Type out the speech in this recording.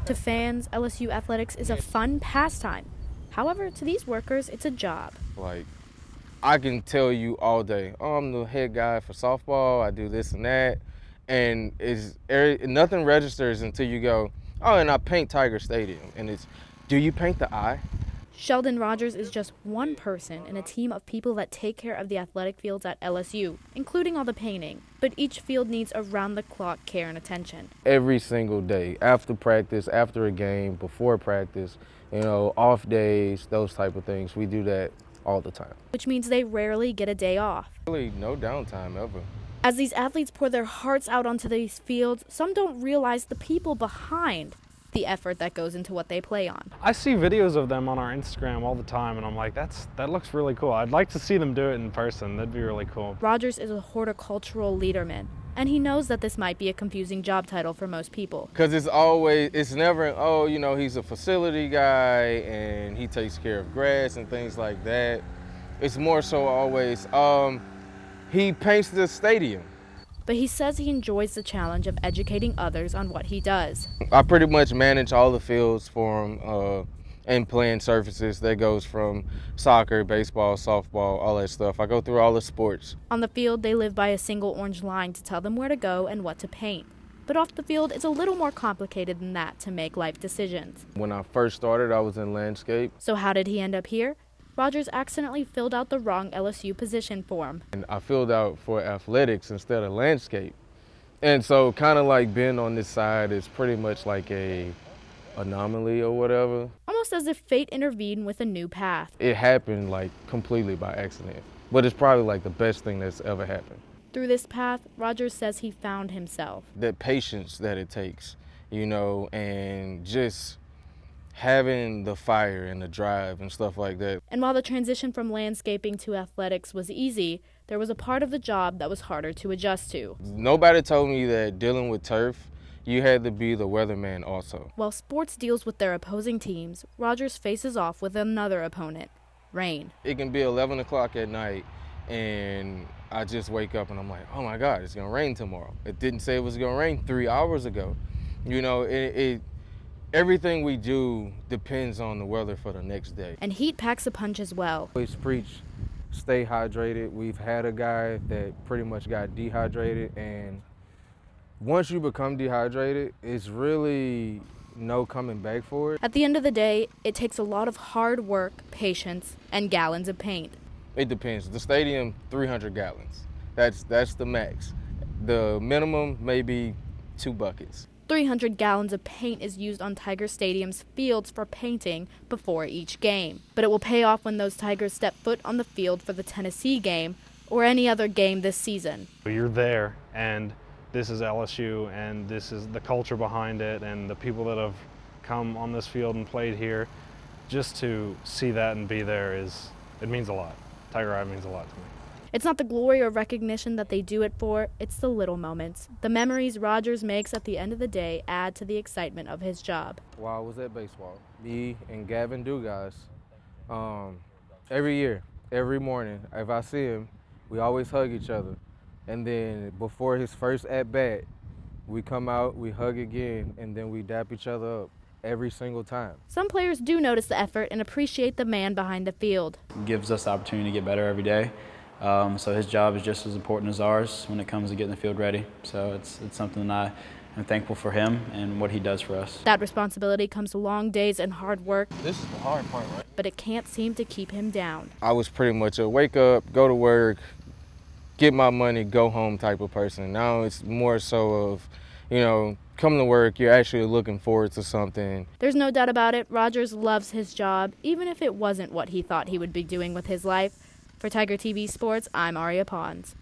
To fans, LSU athletics is a fun pastime. However, to these workers, it's a job. Like, I can tell you all day, oh, I'm the head guy for softball, I do this and that, and nothing registers until you go, oh, and I paint Tiger Stadium, and it's, do you paint the eye? Sheldon Rogers is just one person in a team of people that take care of the athletic fields at LSU, including all the painting. But each field needs around-the-clock care and attention. Every single day, after practice, after a game, before practice, off days, those type of things, we do that all the time. Which means they rarely get a day off. Really, no downtime ever. As these athletes pour their hearts out onto these fields, some don't realize the people behind the effort that goes into what they play on. I see videos of them on our Instagram all the time, and I'm like, that looks really cool. I'd like to see them do it in person. That'd be really cool. Rogers is a horticultural leaderman, and he knows that this might be a confusing job title for most people. Because it's never, he's a facility guy and he takes care of grass and things like that. It's more so always, he paints the stadium. But he says he enjoys the challenge of educating others on what he does. I pretty much manage all the fields for him and playing surfaces. That goes from soccer, baseball, softball, all that stuff. I go through all the sports. On the field, they live by a single orange line to tell them where to go and what to paint. But off the field, it's a little more complicated than that to make life decisions. When I first started, I was in landscape. So how did he end up here? Rogers accidentally filled out the wrong LSU position form. And I filled out for athletics instead of landscape. And so kind of like being on this side is pretty much like a anomaly or whatever. Almost as if fate intervened with a new path. It happened like completely by accident, but it's probably like the best thing that's ever happened. Through this path, Rogers says he found himself. The patience that it takes, and just having the fire and the drive and stuff like that. And while the transition from landscaping to athletics was easy, there was a part of the job that was harder to adjust to. Nobody told me that dealing with turf, you had to be the weatherman also. While sports deals with their opposing teams, Rogers faces off with another opponent, rain. It can be 11 o'clock at night and I just wake up and I'm like, oh my God, it's gonna rain tomorrow. It didn't say it was gonna rain 3 hours ago. Everything we do depends on the weather for the next day. And heat packs a punch as well. Always preach, stay hydrated. We've had a guy that pretty much got dehydrated, and once you become dehydrated, it's really no coming back for it. At the end of the day, it takes a lot of hard work, patience, and gallons of paint. It depends. The stadium, 300 gallons. That's the max. The minimum may be 2 buckets. 300 gallons of paint is used on Tiger Stadium's fields for painting before each game. But it will pay off when those Tigers step foot on the field for the Tennessee game or any other game this season. You're there, and this is LSU, and this is the culture behind it, and the people that have come on this field and played here. Just to see that and be there it means a lot. Tiger Eye means a lot to me. It's not the glory or recognition that they do it for, it's the little moments. The memories Rogers makes at the end of the day add to the excitement of his job. While I was at baseball, me and Gavin Dugas, every year, every morning, if I see him, we always hug each other. And then before his first at-bat, we come out, we hug again, and then we dap each other up every single time. Some players do notice the effort and appreciate the man behind the field. It gives us the opportunity to get better every day. So his job is just as important as ours when it comes to getting the field ready. So it's something that I'm thankful for him and what he does for us. That responsibility comes with long days and hard work. This is the hard part, right? But it can't seem to keep him down. I was pretty much a wake up, go to work, get my money, go home type of person. Now it's more so of, come to work, you're actually looking forward to something. There's no doubt about it, Rogers loves his job, even if it wasn't what he thought he would be doing with his life. For Tiger TV Sports, I'm Aria Pons.